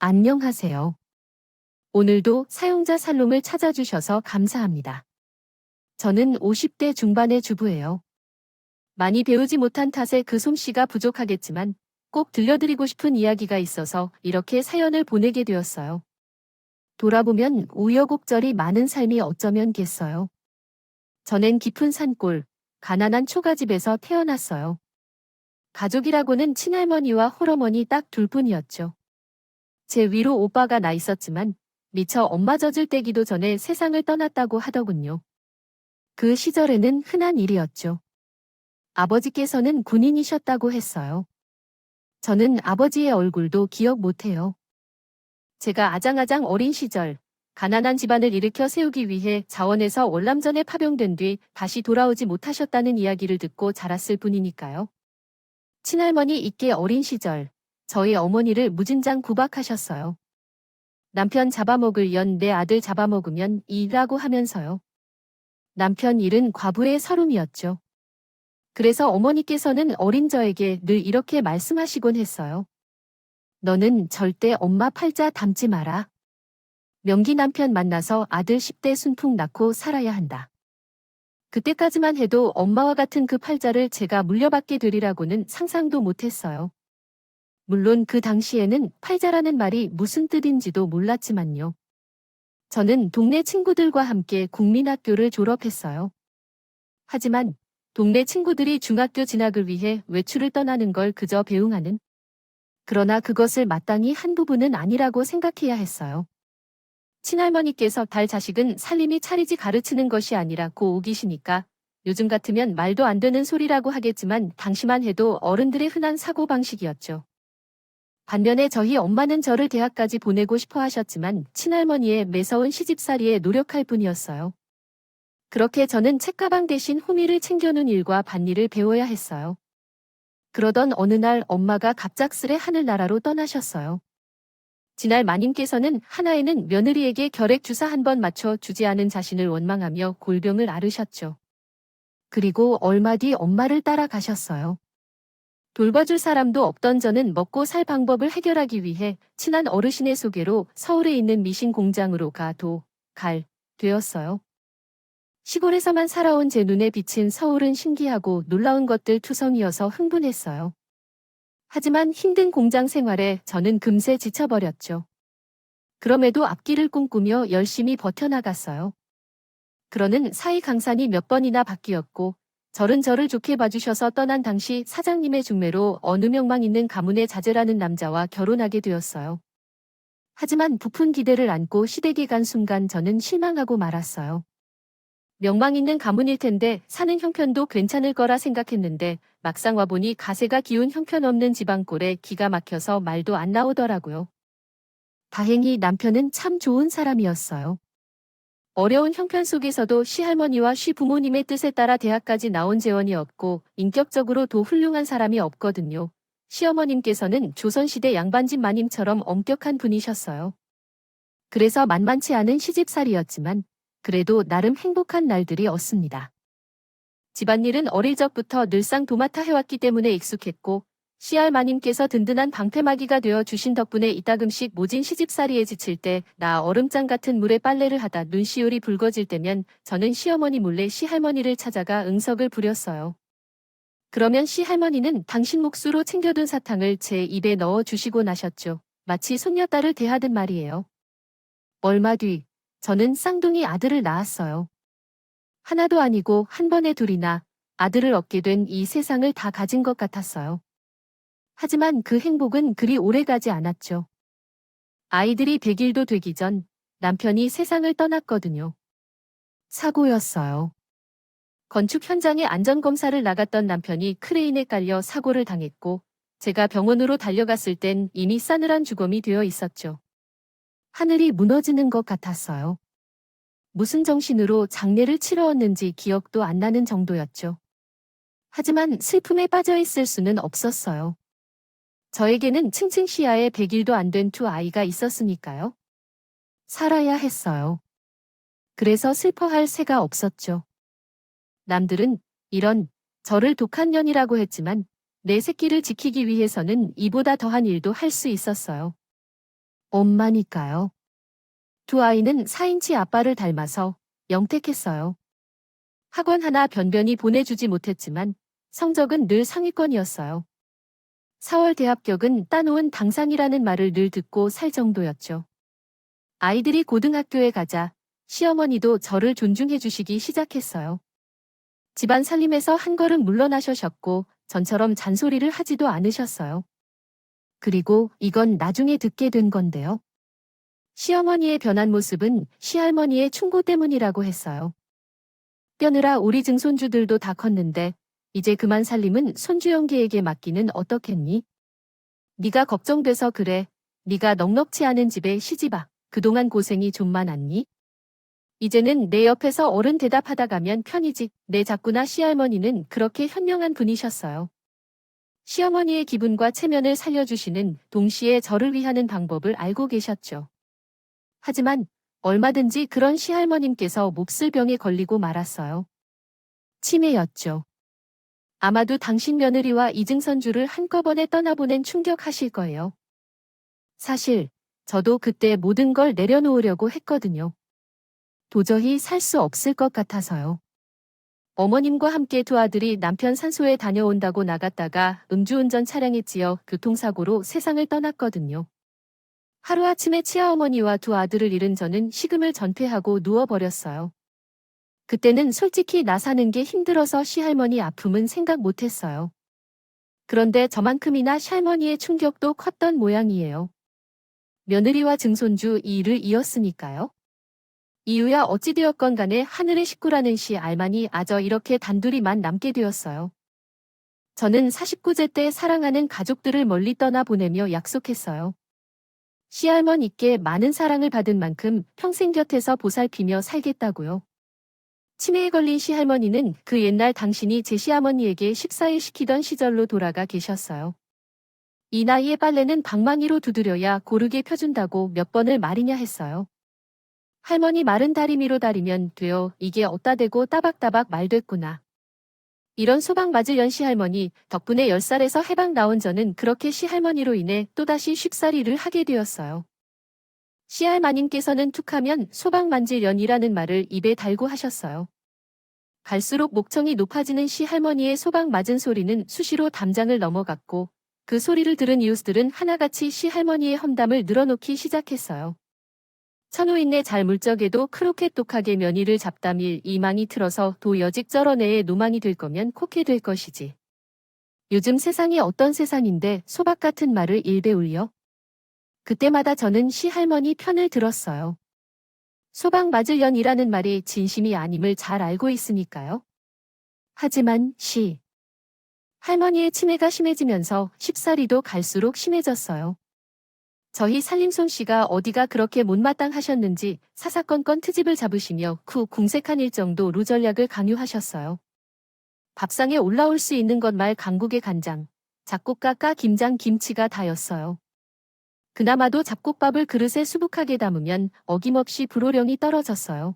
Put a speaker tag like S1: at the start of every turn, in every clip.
S1: 안녕하세요. 오늘도 사용자 살롱을 찾아주셔서 감사합니다. 저는 50대 중반의 주부예요. 많이 배우지 못한 탓에 그 솜씨가 부족하겠지만 꼭 들려드리고 싶은 이야기가 있어서 이렇게 사연을 보내게 되었어요. 돌아보면 우여곡절이 많은 삶이 어쩌면 겠어요. 저는 깊은 산골, 가난한 초가집에서 태어났어요. 가족이라고는 친할머니와 홀어머니 딱 둘뿐이었죠. 제 위로 오빠가 나 있었지만 미처 엄마 젖을 떼기도 전에 세상을 떠났다고 하더군요. 그 시절에는 흔한 일이었죠. 아버지께서는 군인이셨다고 했어요. 저는 아버지의 얼굴도 기억 못해요. 제가 아장아장 어린 시절, 가난한 집안을 일으켜 세우기 위해 자원에서 월남전에 파병된 뒤 다시 돌아오지 못하셨다는 이야기를 듣고 자랐을 뿐이니까요. 친할머니 있게 어린 시절, 저희 어머니를 무진장 구박하셨어요. 남편 잡아먹을 연 내 아들 잡아먹으면 이라고 하면서요. 남편 일은 과부의 서름이었죠. 그래서 어머니께서는 어린 저에게 늘 이렇게 말씀하시곤 했어요. 너는 절대 엄마 팔자 닮지 마라. 명기 남편 만나서 아들 10대 순풍 낳고 살아야 한다. 그때까지만 해도 엄마와 같은 그 팔자를 제가 물려받게 되리라고는 상상도 못했어요. 물론 그 당시에는 팔자라는 말이 무슨 뜻인지도 몰랐지만요. 저는 동네 친구들과 함께 국민학교를 졸업했어요. 하지만 동네 친구들이 중학교 진학을 위해 외출을 떠나는 걸 그저 배웅하는, 그러나 그것을 마땅히 한 부분은 아니라고 생각해야 했어요. 친할머니께서 달 자식은 살림이 차리지 가르치는 것이 아니라고 우기시니까 요즘 같으면 말도 안 되는 소리라고 하겠지만 당시만 해도 어른들의 흔한 사고방식이었죠. 반면에 저희 엄마는 저를 대학까지 보내고 싶어 하셨지만 친할머니의 매서운 시집살이에 노력할 뿐이었어요. 그렇게 저는 책가방 대신 호미를 챙겨놓은 일과 밭일을 배워야 했어요. 그러던 어느 날 엄마가 갑작스레 하늘나라로 떠나셨어요. 지날 마님께서는 하나에는 며느리에게 결핵 주사 한 번 맞춰 주지 않은 자신을 원망하며 골병을 앓으셨죠. 그리고 얼마 뒤 엄마를 따라가셨어요. 돌봐줄 사람도 없던 저는 먹고 살 방법을 해결하기 위해 친한 어르신의 소개로 서울에 있는 미신 공장으로 되었어요. 시골에서만 살아온 제 눈에 비친 서울은 신기하고 놀라운 것들 투성이어서 흥분했어요. 하지만 힘든 공장 생활에 저는 금세 지쳐버렸죠. 그럼에도 앞길을 꿈꾸며 열심히 버텨나갔어요. 그러는 사이 강산이 몇 번이나 바뀌었고 저를 좋게 봐주셔서 떠난 당시 사장님의 중매로 어느 명망 있는 가문의 자제라는 남자와 결혼하게 되었어요. 하지만 부푼 기대를 안고 시댁에 간 순간 저는 실망하고 말았어요. 명망 있는 가문일 텐데 사는 형편도 괜찮을 거라 생각했는데 막상 와보니 가세가 기운 형편없는 지방골에 기가 막혀서 말도 안 나오더라고요. 다행히 남편은 참 좋은 사람이었어요. 어려운 형편 속에서도 시할머니와 시부모님의 뜻에 따라 대학까지 나온 재원이었고 인격적으로 도 훌륭한 사람이 없거든요. 시어머님께서는 조선시대 양반집 마님처럼 엄격한 분이셨어요. 그래서 만만치 않은 시집살이였지만 그래도 나름 행복한 날들이 없습니다. 집안일은 어릴 적부터 늘상 도맡아 해왔기 때문에 익숙했고 시할마님께서 든든한 방패막이가 되어 주신 덕분에 이따금씩 모진 시집살이에 지칠 때 나 얼음장 같은 물에 빨래를 하다 눈시울이 붉어질 때면 저는 시어머니 몰래 시할머니를 찾아가 응석을 부렸어요. 그러면 시할머니는 당신 몫으로 챙겨둔 사탕을 제 입에 넣어 주시고 나셨죠. 마치 손녀딸을 대하듯 말이에요. 얼마 뒤 저는 쌍둥이 아들을 낳았어요. 하나도 아니고 한 번에 둘이나 아들을 얻게 된 이 세상을 다 가진 것 같았어요. 하지만 그 행복은 그리 오래가지 않았죠. 아이들이 100일도 되기 전 남편이 세상을 떠났거든요. 사고였어요. 건축 현장에 안전검사를 나갔던 남편이 크레인에 깔려 사고를 당했고 제가 병원으로 달려갔을 땐 이미 싸늘한 죽음이 되어 있었죠. 하늘이 무너지는 것 같았어요. 무슨 정신으로 장례를 치러왔는지 기억도 안 나는 정도였죠. 하지만 슬픔에 빠져 있을 수는 없었어요. 저에게는 층층 시야에 100일도 안 된 두 아이가 있었으니까요. 살아야 했어요. 그래서 슬퍼할 새가 없었죠. 남들은 이런 저를 독한 년이라고 했지만 내 새끼를 지키기 위해서는 이보다 더한 일도 할 수 있었어요. 엄마니까요. 두 아이는 4인치 아빠를 닮아서 영택했어요. 학원 하나 변변히 보내주지 못했지만 성적은 늘 상위권이었어요. 4월 대합격은 따놓은 당상이라는 말을 늘 듣고 살 정도였죠. 아이들이 고등학교에 가자 시어머니도 저를 존중해 주시기 시작했어요. 집안 살림에서 한 걸음 물러나셔셨고 전처럼 잔소리를 하지도 않으셨어요. 그리고 이건 나중에 듣게 된 건데요. 시어머니의 변한 모습은 시할머니의 충고 때문이라고 했어요. 뛰느라 우리 증손주들도 다 컸는데 이제 그만 살림은 손주 형제에게 맡기는 어떻겠니? 네가 걱정돼서 그래. 네가 넉넉치 않은 집에 시집아. 그동안 고생이 좀 많았니? 이제는 내 옆에서 어른 대답하다 가면 편이지. 내 작구나 시할머니는 그렇게 현명한 분이셨어요. 시어머니의 기분과 체면을 살려주시는 동시에 저를 위하는 방법을 알고 계셨죠. 하지만 얼마든지 그런 시할머님께서 몹쓸 병에 걸리고 말았어요. 치매였죠. 아마도 당신 며느리와 이증선주를 한꺼번에 떠나보낸 충격하실 거예요. 사실 저도 그때 모든 걸 내려놓으려고 했거든요. 도저히 살 수 없을 것 같아서요. 어머님과 함께 두 아들이 남편 산소에 다녀온다고 나갔다가 음주운전 차량에 찌어 교통사고로 세상을 떠났거든요. 하루아침에 치아어머니와 두 아들을 잃은 저는 식음을 전폐하고 누워버렸어요. 그때는 솔직히 나 사는 게 힘들어서 시할머니 아픔은 생각 못했어요. 그런데 저만큼이나 시할머니의 충격도 컸던 모양이에요. 며느리와 증손주 이 일을 이었으니까요. 이유야 어찌되었건 간에 하늘의 식구라는 시 알만이 아저 이렇게 단둘이만 남게 되었어요. 저는 49제 때 사랑하는 가족들을 멀리 떠나 보내며 약속했어요. 시할머니께 많은 사랑을 받은 만큼 평생 곁에서 보살피며 살겠다고요. 치매에 걸린 시할머니는 그 옛날 당신이 제 시어머니에게 식사일 시키던 시절로 돌아가 계셨어요. 이 나이에 빨래는 방망이로 두드려야 고르게 펴준다고 몇 번을 말이냐 했어요. 할머니 마른 다리미로 다리면 돼요. 이게 어따 대고 따박따박 말됐구나. 이런 소방 맞을 연 시할머니 덕분에 10살에서 해방 나온 저는 그렇게 시할머니로 인해 또다시 쉽살이를 하게 되었어요. 시할마님께서는 툭하면 소방 만질 연이라는 말을 입에 달고 하셨어요. 갈수록 목청이 높아지는 시할머니의 소방 맞은 소리는 수시로 담장을 넘어갔고 그 소리를 들은 이웃들은 하나같이 시할머니의 험담을 늘어놓기 시작했어요. 천호인네 잘 물적에도 그렇게 똑하게 며느리를 잡담일 이망이 틀어서 도 여직 쩔어내에 노망이 될 거면 콕해 될 것이지. 요즘 세상이 어떤 세상인데 소박 같은 말을 일배 울려? 그때마다 저는 시할머니 편을 들었어요. 소박 맞을 연이라는 말이 진심이 아님을 잘 알고 있으니까요. 하지만 할머니의 치매가 심해지면서 쉽사리도 갈수록 심해졌어요. 저희 살림솜씨가 어디가 그렇게 못마땅하셨는지 사사건건 트집을 잡으시며 궁색한 일정도 루전략을 강요하셨어요. 밥상에 올라올 수 있는 것 말 강국의 간장, 잡곡과 까 김장 김치가 다였어요. 그나마도 잡곡밥을 그릇에 수북하게 담으면 어김없이 불호령이 떨어졌어요.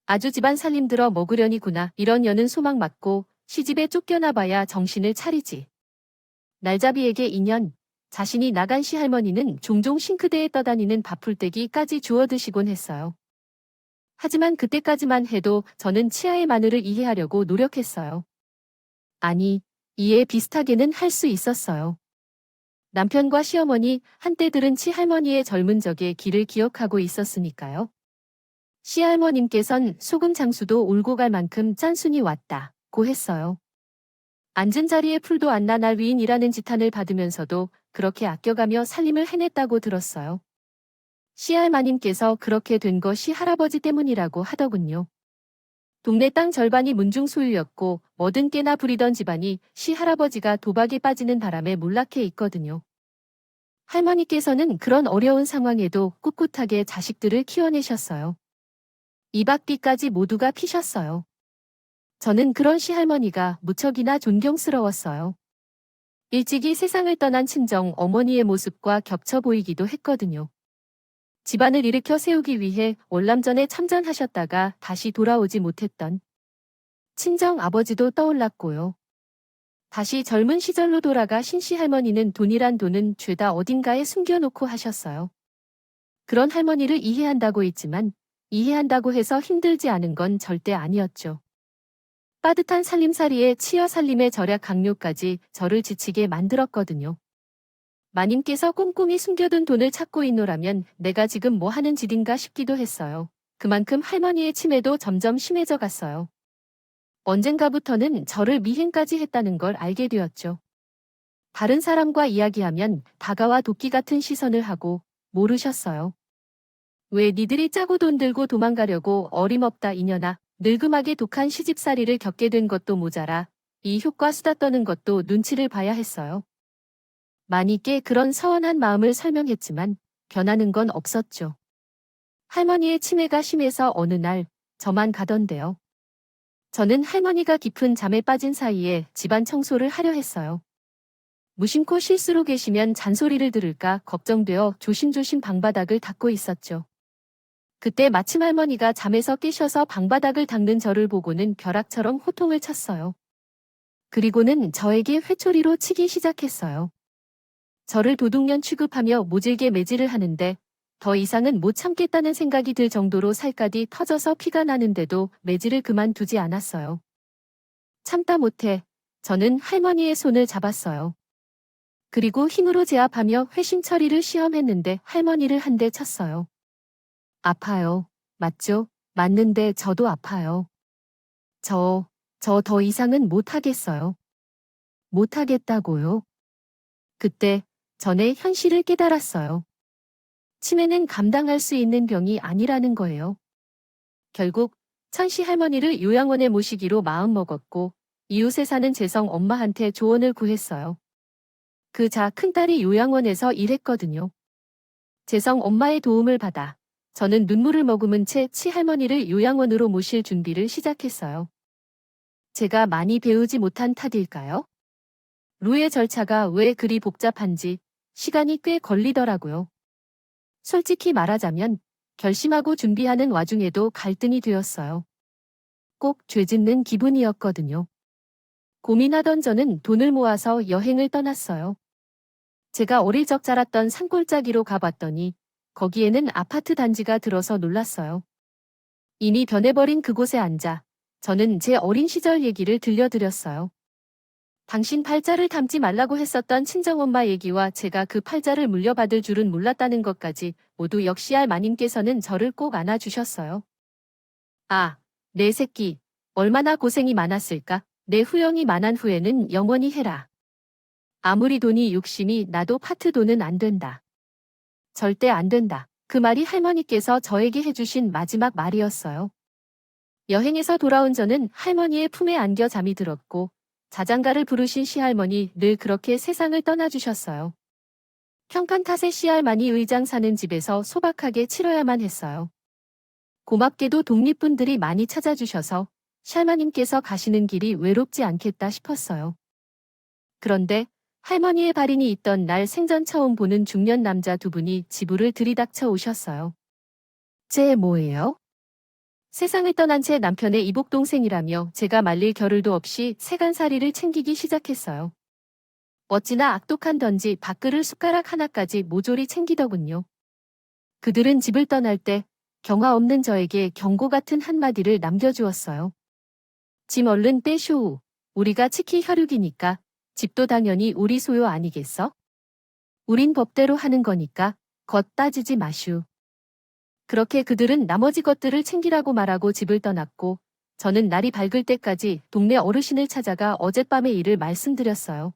S1: 아주 집안 살림 들어 먹으려니구나 이런 여는 소망 맞고 시집에 쫓겨나봐야 정신을 차리지. 날잡이에게 인연. 자신이 나간 시할머니는 종종 싱크대에 떠다니는 밥풀떼기까지 주워 드시곤 했어요. 하지만 그때까지만 해도 저는 치아의 마늘을 이해하려고 노력했어요. 아니, 이해 비슷하게는 할 수 있었어요. 남편과 시어머니 한때 들은 치할머니의 젊은 적의 길을 기억하고 있었으니까요. 시할머님께선 소금 장수도 울고 갈 만큼 짠순이 왔다고 했어요. 앉은 자리에 풀도 안 나 날 위인이라는 지탄을 받으면서도 그렇게 아껴가며 살림을 해냈다고 들었어요. 시할마님께서 그렇게 된 것이 할아버지 때문이라고 하더군요. 동네 땅 절반이 문중 소유였고 뭐든 깨나 부리던 집안이 시할아버지가 도박에 빠지는 바람에 몰락해 있거든요. 할머니께서는 그런 어려운 상황에도 꿋꿋하게 자식들을 키워내셨어요. 이박비까지 모두가 피셨어요. 저는 그런 시할머니가 무척이나 존경스러웠어요. 일찍이 세상을 떠난 친정 어머니의 모습과 겹쳐 보이기도 했거든요. 집안을 일으켜 세우기 위해 월남전에 참전하셨다가 다시 돌아오지 못했던 친정 아버지도 떠올랐고요. 다시 젊은 시절로 돌아가 신시 할머니는 돈이란 돈은 죄다 어딘가에 숨겨놓고 하셨어요. 그런 할머니를 이해한다고 했지만 이해한다고 해서 힘들지 않은 건 절대 아니었죠. 빠듯한 살림살이에 치여 살림의 절약 강요까지 저를 지치게 만들었거든요. 마님께서 꼼꼼히 숨겨둔 돈을 찾고 있노라면 내가 지금 뭐 하는 짓인가 싶기도 했어요. 그만큼 할머니의 치매도 점점 심해져 갔어요. 언젠가부터는 저를 미행까지 했다는 걸 알게 되었죠. 다른 사람과 이야기하면 다가와 도끼 같은 시선을 하고 모르셨어요. 왜 니들이 짜고 돈 들고 도망가려고 어림없다 이년아. 늙음하게 독한 시집살이를 겪게 된 것도 모자라 이 효과 수다 떠는 것도 눈치를 봐야 했어요. 마니께 그런 서운한 마음을 설명했지만 변하는 건 없었죠. 할머니의 치매가 심해서 어느 날 저만 가던데요. 저는 할머니가 깊은 잠에 빠진 사이에 집안 청소를 하려 했어요. 무심코 실수로 계시면 잔소리를 들을까 걱정되어 조심조심 방바닥을 닦고 있었죠. 그때 마침 할머니가 잠에서 깨셔서 방바닥을 닦는 저를 보고는 벼락처럼 호통을 쳤어요. 그리고는 저에게 회초리로 치기 시작했어요. 저를 도둑년 취급하며 모질게 매질을 하는데 더 이상은 못 참겠다는 생각이 들 정도로 살갗이 터져서 피가 나는데도 매질을 그만두지 않았어요. 참다 못해 저는 할머니의 손을 잡았어요. 그리고 힘으로 제압하며 회심 처리를 시험했는데 할머니를 한 대 쳤어요. 아파요. 맞죠? 맞는데 저도 아파요. 저 더 이상은 못하겠어요. 못하겠다고요? 그때 전에 현실을 깨달았어요. 치매는 감당할 수 있는 병이 아니라는 거예요. 결국 천씨 할머니를 요양원에 모시기로 마음먹었고 이웃에 사는 재성 엄마한테 조언을 구했어요. 그 큰딸이 요양원에서 일했거든요. 재성 엄마의 도움을 받아 저는 눈물을 머금은 채 치할머니를 요양원으로 모실 준비를 시작했어요. 제가 많이 배우지 못한 탓일까요? 루의 절차가 왜 그리 복잡한지 시간이 꽤 걸리더라고요. 솔직히 말하자면 결심하고 준비하는 와중에도 갈등이 되었어요. 꼭 죄짓는 기분이었거든요. 고민하던 저는 돈을 모아서 여행을 떠났어요. 제가 어릴 적 자랐던 산골짜기로 가봤더니 거기에는 아파트 단지가 들어서 놀랐어요. 이미 변해버린 그곳에 앉아 저는 제 어린 시절 얘기를 들려드렸어요. 당신 팔자를 닮지 말라고 했었던 친정엄마 얘기와 제가 그 팔자를 물려받을 줄은 몰랐다는 것까지 모두 역시할 마님께서는 저를 꼭 안아주셨어요. 아, 내 새끼, 얼마나 고생이 많았을까? 내 후영이 만한 후에는 영원히 해라. 아무리 돈이 욕심이 나도 파트 돈은 안 된다. 절대 안 된다. 그 말이 할머니께서 저에게 해주신 마지막 말이었어요. 여행에서 돌아온 저는 할머니의 품에 안겨 잠이 들었고 자장가를 부르신 시할머니 늘 그렇게 세상을 떠나주셨어요. 평간 탓에 시할머니 의장 사는 집에서 소박하게 치러야만 했어요. 고맙게도 독립분들이 많이 찾아주셔서 시할머님께서 가시는 길이 외롭지 않겠다 싶었어요. 그런데 할머니의 발인이 있던 날 생전 처음 보는 중년 남자 두 분이 지부를 들이닥쳐 오셨어요. 쟤 뭐예요? 세상을 떠난 채 남편의 이복동생이라며 제가 말릴 겨를도 없이 세간살이를 챙기기 시작했어요. 어찌나 악독한던지 밥그릇 숟가락 하나까지 모조리 챙기더군요. 그들은 집을 떠날 때 경화 없는 저에게 경고 같은 한마디를 남겨주었어요. 짐 얼른 빼쇼우. 우리가 치키 혈육이니까 집도 당연히 우리 소유 아니겠어? 우린 법대로 하는 거니까 겉 따지지 마슈. 그렇게 그들은 나머지 것들을 챙기라고 말하고 집을 떠났고 저는 날이 밝을 때까지 동네 어르신을 찾아가 어젯밤의 일을 말씀드렸어요.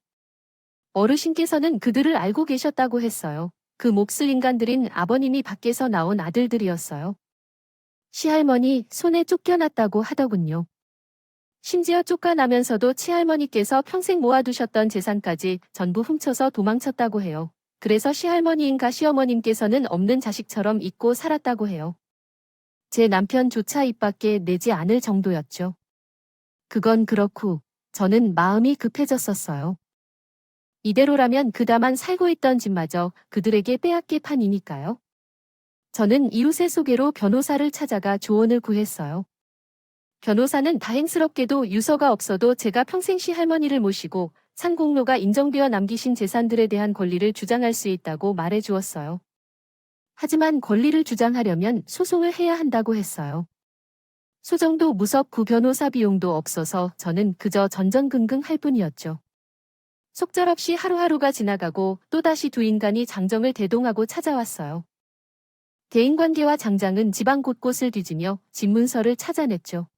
S1: 어르신께서는 그들을 알고 계셨다고 했어요. 그 몫을 인간들인 아버님이 밖에서 나온 아들들이었어요. 시할머니 손에 쫓겨났다고 하더군요. 심지어 쫓겨나면서도 치할머니께서 평생 모아두셨던 재산까지 전부 훔쳐서 도망쳤다고 해요. 그래서 시할머니인가 시어머님께서는 없는 자식처럼 잊고 살았다고 해요. 제 남편조차 입 밖에 내지 않을 정도였죠. 그건 그렇고 저는 마음이 급해졌었어요. 이대로라면 그다만 살고 있던 집마저 그들에게 빼앗길 판이니까요. 저는 이웃의 소개로 변호사를 찾아가 조언을 구했어요. 변호사는 다행스럽게도 유서가 없어도 제가 평생 시할머니를 모시고 상공로가 인정되어 남기신 재산들에 대한 권리를 주장할 수 있다고 말해 주었어요. 하지만 권리를 주장하려면 소송을 해야 한다고 했어요. 소정도 무섭고 변호사 비용도 없어서 저는 그저 전전긍긍 할 뿐이었죠. 속절없이 하루하루가 지나가고 또다시 두 인간이 장정을 대동하고 찾아왔어요. 대인관계와 장장은 집안 곳곳을 뒤지며 집문서를 찾아냈죠.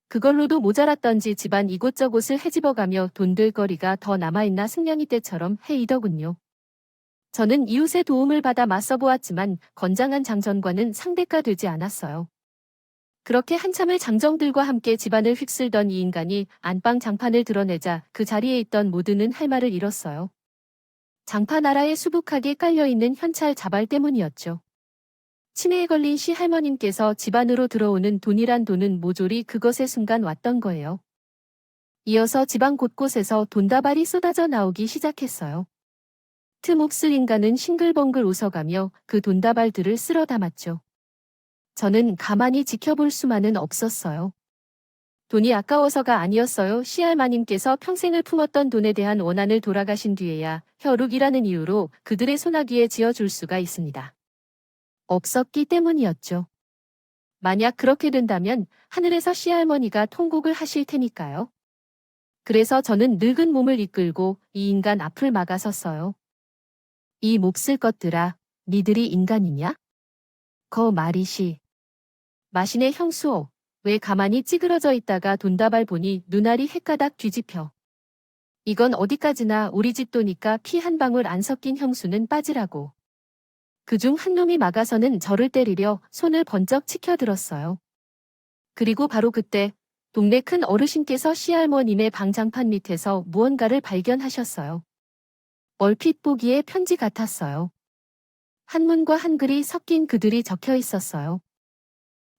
S1: 그걸로도 모자랐던지 집안 이곳저곳을 헤집어가며 돈 될 거리가 더 남아있나 승냥이 떼처럼 헤이더군요. 저는 이웃의 도움을 받아 맞서보았지만 건장한 장전과는 상대가 되지 않았어요. 그렇게 한참을 장정들과 함께 집안을 휩쓸던 이 인간이 안방 장판을 드러내자 그 자리에 있던 모두는 할 말을 잃었어요. 장판 아래에 수북하게 깔려있는 현찰 자발 때문이었죠. 치매에 걸린 시할머님께서 집 안으로 들어오는 돈이란 돈은 모조리 그것의 순간 왔던 거예요. 이어서 집안 곳곳에서 돈다발이 쏟아져 나오기 시작했어요. 틈없을 인간은 싱글벙글 웃어가며 그 돈다발들을 쓸어 담았죠. 저는 가만히 지켜볼 수만은 없었어요. 돈이 아까워서가 아니었어요. 시할마님께서 평생을 품었던 돈에 대한 원한을 돌아가신 뒤에야 혈육이라는 이유로 그들의 소나기에 지어줄 수가 있습니다. 없었기 때문이었죠. 만약 그렇게 된다면 하늘에서 시할머니가 통곡을 하실 테니까요. 그래서 저는 늙은 몸을 이끌고 이 인간 앞을 막아섰어요. 이 몹쓸 것들아, 니들이 인간이냐? 거 말이시. 마신의 형수오, 왜 가만히 찌그러져 있다가 돈다발 보니 눈알이 헷가닥 뒤집혀. 이건 어디까지나 우리 집 도니까 피 한 방울 안 섞인 형수는 빠지라고. 그중 한 놈이 막아서는 저를 때리려 손을 번쩍 치켜들었어요. 그리고 바로 그때 동네 큰 어르신께서 시할머님의 방장판 밑에서 무언가를 발견하셨어요. 얼핏 보기에 편지 같았어요. 한문과 한글이 섞인 글들이 적혀 있었어요.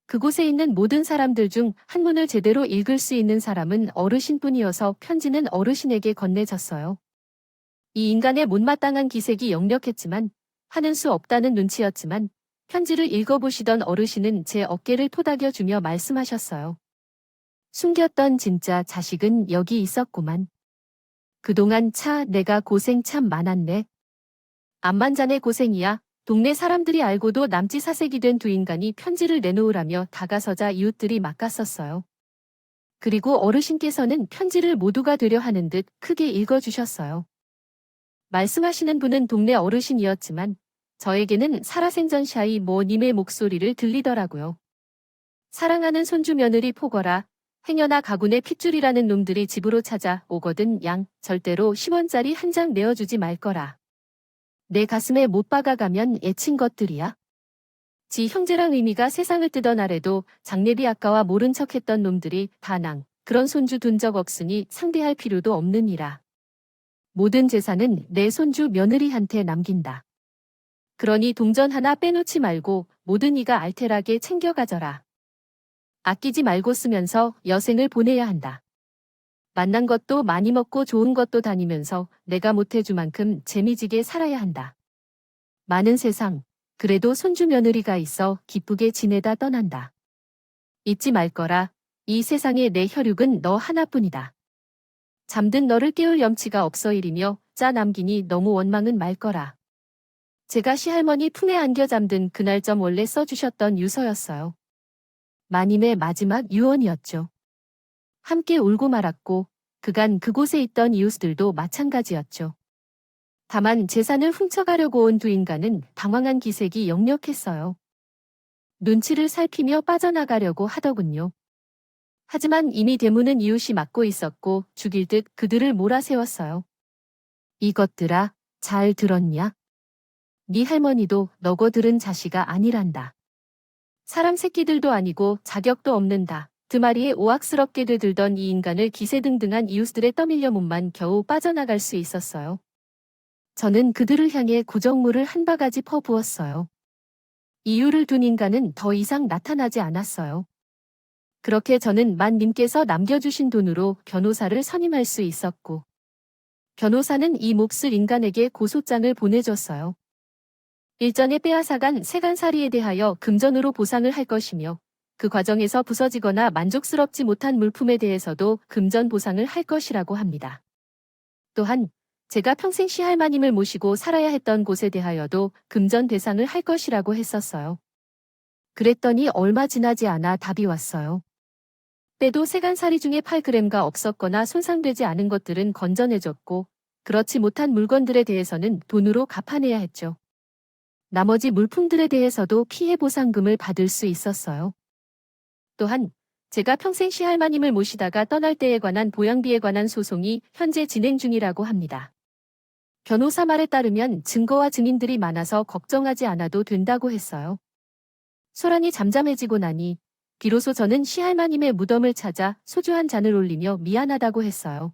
S1: 그곳에 있는 모든 사람들 중 한문을 제대로 읽을 수 있는 사람은 어르신뿐이어서 편지는 어르신에게 건네졌어요. 이 인간의 못마땅한 기색이 역력했지만 하는 수 없다는 눈치였지만 편지를 읽어보시던 어르신은 제 어깨를 토닥여주며 말씀하셨어요. 숨겼던 진짜 자식은 여기 있었구만. 그동안 내가 고생 참 많았네. 암만 자네 고생이야. 동네 사람들이 알고도 남지사색이 된 두 인간이 편지를 내놓으라며 다가서자 이웃들이 막갔었어요. 그리고 어르신께서는 편지를 모두가 되려 하는 듯 크게 읽어주셨어요. 말씀하시는 분은 동네 어르신이었지만 저에게는 살아생전샤이 모님의 목소리를 들리더라고요. 사랑하는 손주 며느리 포거라. 행여나 가군의 핏줄이라는 놈들이 집으로 찾아오거든 양 절대로 10원짜리 한 장 내어주지 말 거라. 내 가슴에 못 박아가면 애친 것들이야. 지 형제랑 의미가 세상을 뜨던 아래도 장례비 아까와 모른 척했던 놈들이 다낭 그런 손주 둔 적 없으니 상대할 필요도 없느니라. 모든 재산은 내 손주 며느리한테 남긴다. 그러니 동전 하나 빼놓지 말고 모든 이가 알뜰하게 챙겨가져라. 아끼지 말고 쓰면서 여생을 보내야 한다. 만난 것도 많이 먹고 좋은 것도 다니면서 내가 못해줄 만큼 재미지게 살아야 한다. 많은 세상, 그래도 손주 며느리가 있어 기쁘게 지내다 떠난다. 잊지 말 거라. 이 세상에 내 혈육은 너 하나뿐이다. 잠든 너를 깨울 염치가 없어이리며 짜 남기니 너무 원망은 말 거라. 제가 시할머니 품에 안겨 잠든 그날쯤 원래 써주셨던 유서였어요. 마님의 마지막 유언이었죠. 함께 울고 말았고 그간 그곳에 있던 이웃들도 마찬가지였죠. 다만 재산을 훔쳐가려고 온 두 인간은 당황한 기색이 역력했어요. 눈치를 살피며 빠져나가려고 하더군요. 하지만 이미 대문은 이웃이 막고 있었고 죽일 듯 그들을 몰아세웠어요. 이것들아, 잘 들었냐? 네 할머니도 너거 들은 자식아 아니란다. 사람 새끼들도 아니고 자격도 없는다. 두 마리에 오악스럽게 되들던 이 인간을 기세등등한 이웃들의 떠밀려 몸만 겨우 빠져나갈 수 있었어요. 저는 그들을 향해 구정물을 한 바가지 퍼부었어요. 이유를 둔 인간은 더 이상 나타나지 않았어요. 그렇게 저는 만님께서 남겨주신 돈으로 변호사를 선임할 수 있었고 변호사는 이 몹쓸 인간에게 고소장을 보내줬어요. 일전에 빼앗아간 세간살이에 대하여 금전으로 보상을 할 것이며 그 과정에서 부서지거나 만족스럽지 못한 물품에 대해서도 금전 보상을 할 것이라고 합니다. 또한 제가 평생 시할머님을 모시고 살아야 했던 곳에 대하여도 금전 배상을 할 것이라고 했었어요. 그랬더니 얼마 지나지 않아 답이 왔어요. 때도 세간살이 중에 8g가 없었거나 손상되지 않은 것들은 건전해졌고, 그렇지 못한 물건들에 대해서는 돈으로 갚아내야 했죠. 나머지 물품들에 대해서도 피해 보상금을 받을 수 있었어요. 또한 제가 평생 시할머님을 모시다가 떠날 때에 관한 보양비에 관한 소송이 현재 진행 중이라고 합니다. 변호사 말에 따르면 증거와 증인들이 많아서 걱정하지 않아도 된다고 했어요. 소란이 잠잠해지고 나니 비로소 저는 시할머님의 무덤을 찾아 소주 한 잔을 올리며 미안하다고 했어요.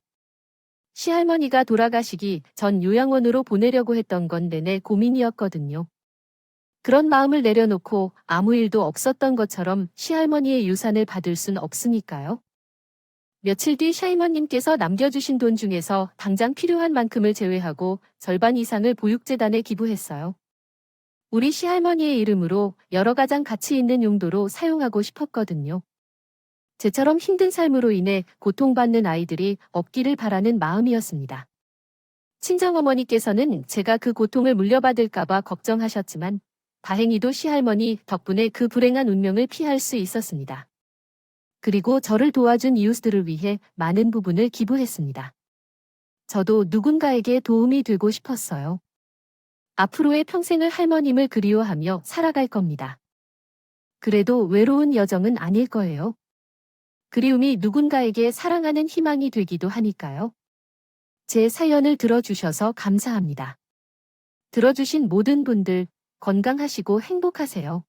S1: 시할머니가 돌아가시기 전 요양원으로 보내려고 했던 건 내내 고민이었거든요. 그런 마음을 내려놓고 아무 일도 없었던 것처럼 시할머니의 유산을 받을 순 없으니까요. 며칠 뒤 시할머님께서 남겨주신 돈 중에서 당장 필요한 만큼을 제외하고 절반 이상을 보육재단에 기부했어요. 우리 시할머니의 이름으로 여러 가장 가치 있는 용도로 사용하고 싶었거든요. 제처럼 힘든 삶으로 인해 고통받는 아이들이 없기를 바라는 마음이었습니다. 친정어머니께서는 제가 그 고통을 물려받을까봐 걱정하셨지만 다행히도 시할머니 덕분에 그 불행한 운명을 피할 수 있었습니다. 그리고 저를 도와준 이웃들을 위해 많은 부분을 기부했습니다. 저도 누군가에게 도움이 되고 싶었어요. 앞으로의 평생을 할머님을 그리워하며 살아갈 겁니다. 그래도 외로운 여정은 아닐 거예요. 그리움이 누군가에게 사랑하는 희망이 되기도 하니까요. 제 사연을 들어주셔서 감사합니다. 들어주신 모든 분들 건강하시고 행복하세요.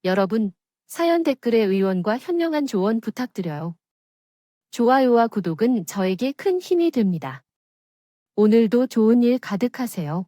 S1: 여러분, 사연 댓글에 의원과 현명한 조언 부탁드려요. 좋아요와 구독은 저에게 큰 힘이 됩니다. 오늘도 좋은 일 가득하세요.